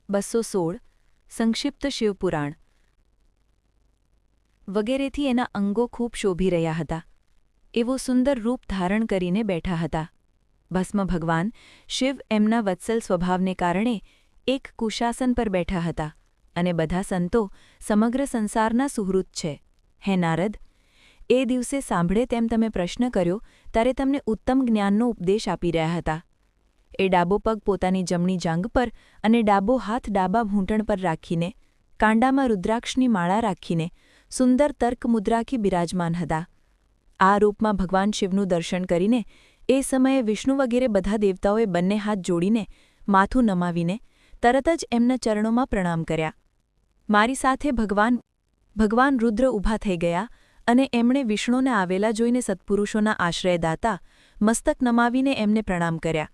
216 સંક્ષિપ્ત શિવપુરાણ વગેરેથી એના અંગો ખૂબ શોભી રહ્યા હતા. એવો સુંદર રૂપ ધારણ કરીને બેઠા હતા. ભસ્મ ભગવાન શિવ એમના વત્સલ સ્વભાવને કારણે એક કુશાસન પર બેઠા હતા અને બધા સંતો સમગ્ર સંસારના સુહૃદ છે. હે નારદ, એ દિવસે સાંભળે તેમ તમે પ્રશ્ન કર્યો ત્યારે તમને ઉત્તમ જ્ઞાનનો ઉપદેશ આપી રહ્યા હતા. એ ડાબો પગ પોતાની જમણી જાંઘ પર અને ડાબો હાથ ડાબા ઘૂંટણ પર રાખીને, કાંડામાં રુદ્રાક્ષની માળા રાખીને સુંદર તર્ક મુદ્રાથી બિરાજમાન હતા. આ રૂપમાં ભગવાન શિવનું દર્શન કરીને એ સમયે વિષ્ણુ વગેરે બધા દેવતાઓએ બંને હાથ જોડીને, માથું નમાવીને તરત જ એમના ચરણોમાં પ્રણામ કર્યા. મારી સાથે ભગવાન રુદ્ર ઊભા થઈ ગયા અને એમણે વિષ્ણુને આવેલા જોઈને સત્પુરુષોના આશ્રયદાતા મસ્તક નમાવીને એમને પ્રણામ કર્યા.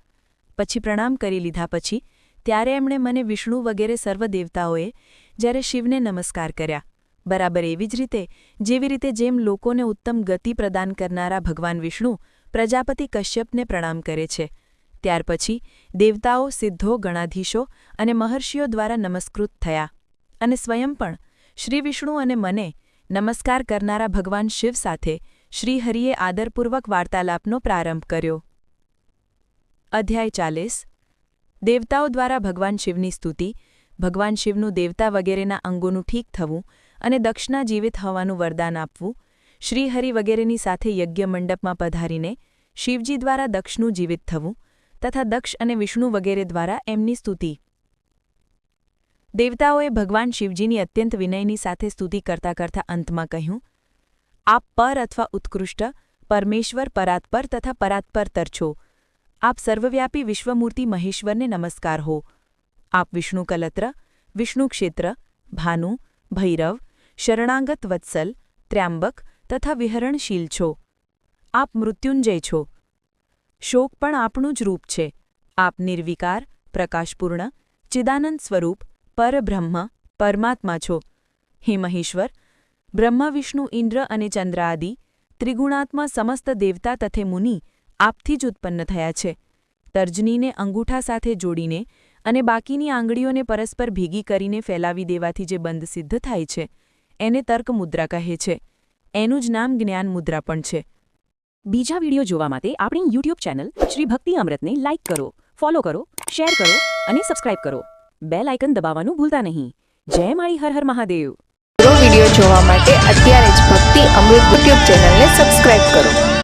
પછી પ્રણામ કરી લીધા પછી ત્યારે એમણે મને વિષ્ણુ વગેરે સર્વ દેવતાઓએ જ્યારે શિવને નમસ્કાર કર્યા. બરાબર એવી જ રીતે જેવી રીતે જેમ લોકોને ઉત્તમ ગતિ પ્રદાન કરનારા ભગવાન વિષ્ણુ પ્રજાપતિ કશ્યપને પ્રણામ કરે છે, ત્યાર પછી દેવતાઓ, સિદ્ધો, ગણાધીશો અને મહર્ષિઓ દ્વારા નમસ્કૃત થયા અને સ્વયં પણ શ્રી વિષ્ણુ અને મને નમસ્કાર કરનારા ભગવાન શિવ સાથે શ્રીહરિએ આદરપૂર્વક વાર્તાલાપનો પ્રારંભ કર્યો. અધ્યાય 40 દેવતાઓ દ્વારા ભગવાન શિવની સ્તુતિ, ભગવાન શિવનું દેવતા વગેરેના અંગોનું ઠીક થવું અને દક્ષના જીવિત હોવાનું વરદાન આપવું, શ્રીહરિ વગેરેની સાથે યજ્ઞમંડપમાં પધારીને શિવજી દ્વારા દક્ષનું જીવિત થવું તથા દક્ષ અને વિષ્ણુ વગેરે દ્વારા એમની સ્તુતિ. દેવતાઓએ ભગવાન શિવજીની અત્યંત વિનયની સાથે સ્તુતિ કરતા કરતા અંતમાં કહ્યું, આપ પર અથવા ઉત્કૃષ્ટ, પરમેશ્વર, પરાત્પર તથા પરાત્પરતર છો. આપ સર્વવ્યાપી વિશ્વમૂર્તિ મહેશ્વરને નમસ્કાર હો. આપ વિષ્ણુ કલત્ર, વિષ્ણુ ક્ષેત્ર, ભાનુ, ભૈરવ, શરણાગત વત્સલ, ત્ર્યંબક તથા વિહરણશીલ છો. આપ મૃત્યુંજય છો. શોક પણ આપણું જ રૂપ છે. આપ નિર્વિકાર, પ્રકાશપૂર્ણ, ચિદાનંદ સ્વરૂપ, પરબ્રહ્મ, પરમાત્મા છો. હે મહેશ્વર, બ્રહ્મા, વિષ્ણુ, ઇન્દ્ર અને ચંદ્રાદિ ત્રિગુણાત્મા સમસ્ત દેવતા તથે મુનિ આપથી જ ઉત્પન્ન થયા છે. તર્જનીને અંગૂઠા સાથે જોડીને અને બાકીની આંગળીઓને પરસ્પર ભેગી કરીને ફેલાવી દેવાથી જે બંધ સિદ્ધ થાય છે એને તર્ક મુદ્રા કહે છે. એનું જ નામ જ્ઞાન મુદ્રા પણ છે. બીજા વિડીયો જોવા માટે આપણી યુટ્યુબ ચેનલ શ્રી ભક્તિ અમૃતને લાઇક કરો, ફોલો કરો, શેર કરો અને સબસ્ક્રાઇબ કરો. બેલ આઇકન દબાવવાનું ભૂલતા નહીં. જય માળી હર હર મહાદેવ. વિડીયો જોવા માટે અત્યારે જ ભક્તિ અમૃત યુટ્યુબ ચેનલને સબસ્ક્રાઇબ કરો.